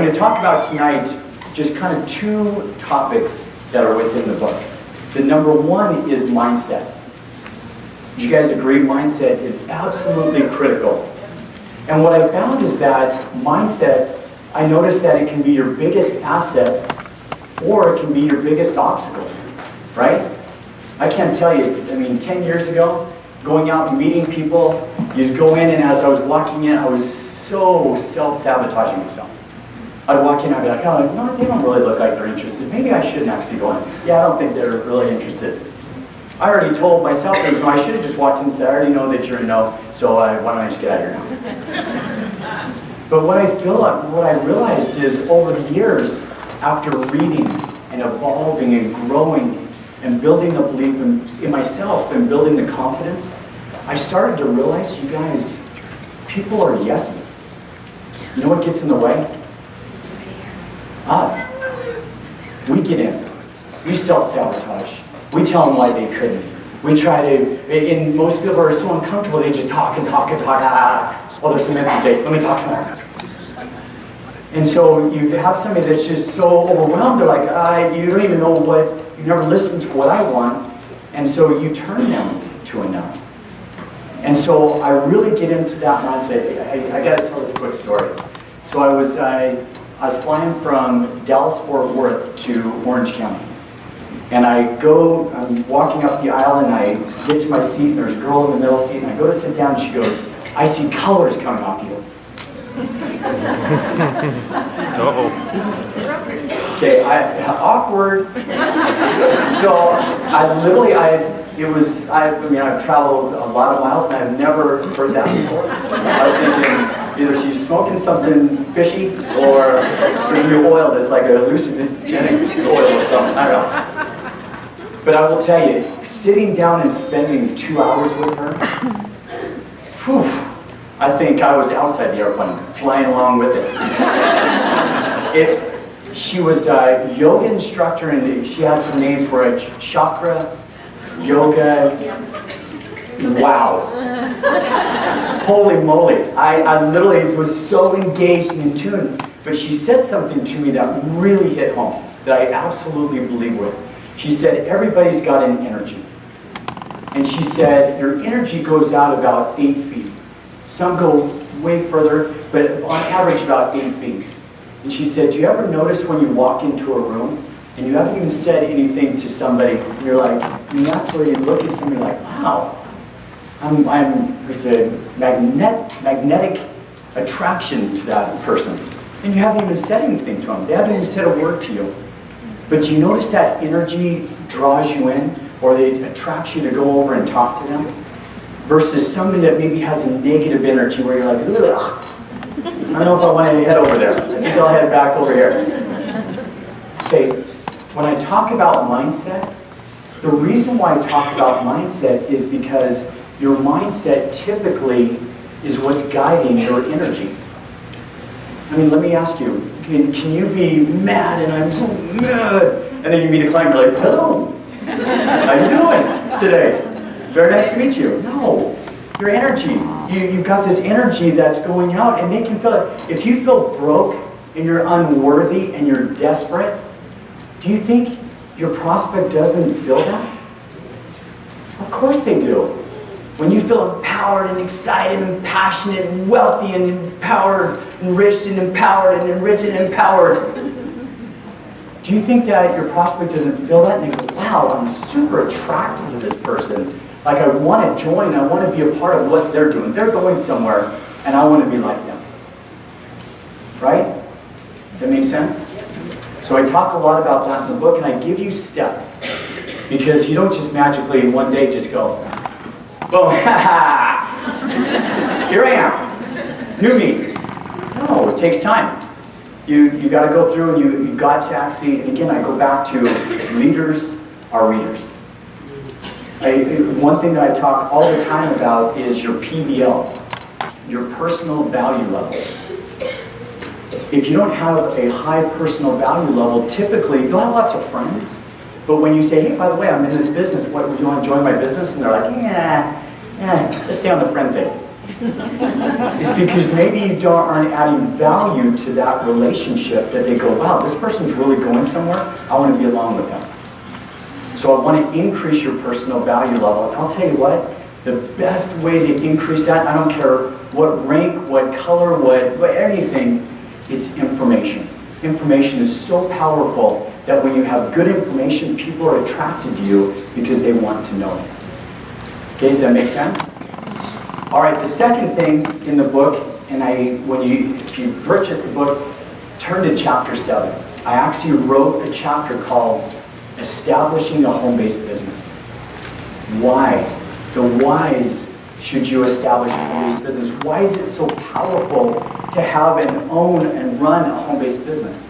going to talk about tonight just kind of two topics that are within the book. The number one is mindset. Do you guys agree? Mindset is absolutely critical. And what I found is that mindset, I noticed that it can be your biggest asset or it can be your biggest obstacle, right? I can't tell you, 10 years ago, going out and meeting people, you'd go in and as I was walking in, I was so self-sabotaging myself. I'd walk in and I'd be like, oh, no, they don't really look like they're interested. Maybe I shouldn't actually go in. Yeah, I don't think they're really interested. I already told myself there was no, I should have just walked in and said, I already know that you're a no, so why don't I just get out of here now? But what I realized is over the years, after reading and evolving and growing and building the belief in myself and building the confidence, I started to realize, you guys, people are yeses. You know what gets in the way? Us. We get in. We self-sabotage. We tell them why they couldn't. We try to, and most people are so uncomfortable, they just talk and talk and talk. Oh, there's some empty days. Let me talk some more. And so you have somebody that's just so overwhelmed, they're like, you don't even know what, you never listened to what I want. And so you turn them to a no. And so I really get into that mindset. I got to tell this quick story. So I was flying from Dallas-Fort Worth to Orange County. And I'm walking up the aisle and I get to my seat and there's a girl in the middle seat and I go to sit down and she goes, I see colors coming off you. Okay, awkward. So I've traveled a lot of miles and I've never heard that before. I was thinking either she's smoking something fishy or there's new oil that's like a hallucinogenic oil or something, I don't know. But I will tell you, sitting down and spending 2 hours with her, I think I was outside the airplane, flying along with it. She was a yoga instructor and she had some names for it. Chakra, yoga, wow. Holy moly. I literally was so engaged and in tune. But she said something to me that really hit home, that I absolutely believe with. She said, everybody's got an energy. And she said, your energy goes out about 8 feet. Some go way further, but on average about 8 feet. And she said, do you ever notice when you walk into a room and you haven't even said anything to somebody, and you're like, you naturally look at somebody like, wow, there's a magnetic attraction to that person. And you haven't even said anything to them. They haven't even said a word to you. But do you notice that energy draws you in, or it attracts you to go over and talk to them? Versus somebody that maybe has a negative energy where you're like, ugh, I don't know if I want to head over there. I think I'll head back over here. Okay, when I talk about mindset, the reason why I talk about mindset is because your mindset typically is what's guiding your energy. Let me ask you, can you be mad and I'm so mad, and then you meet a client, you're like, hello, how you doing today? Very nice to meet you. No, your energy. You've got this energy that's going out and they can feel it. If you feel broke and you're unworthy and you're desperate, do you think your prospect doesn't feel that? Of course they do. When you feel empowered and excited and passionate and wealthy and empowered, enriched and empowered and enriched and empowered, do you think that your prospect doesn't feel that and they go, wow, I'm super attracted to this person. Like I want to join, I want to be a part of what they're doing. They're going somewhere and I want to be like them. Right? That makes sense? So I talk a lot about that in the book and I give you steps. Because you don't just magically one day just go, boom, here I am, new me. No, it takes time. You got to go through and you got to actually, and again I go back to leaders are readers. One thing that I talk all the time about is your PVL, your personal value level. If you don't have a high personal value level, typically you'll have lots of friends. But when you say, hey, by the way, I'm in this business, what, do you want to join my business? And they're like, yeah, let's stay on the friend thing. It's because maybe you aren't adding value to that relationship that they go, wow, this person's really going somewhere. I want to be along with them. So I want to increase your personal value level. And I'll tell you what, the best way to increase that, I don't care what rank, what color, what anything, it's information. Information is so powerful that when you have good information, people are attracted to you because they want to know it. Okay, does that make sense? All right, the second thing in the book, and if you purchase the book, turn to chapter 7. I actually wrote a chapter called Establishing a Home-Based Business. Why? The whys should you establish a home-based business? Why is it so powerful to have and own and run a home-based business?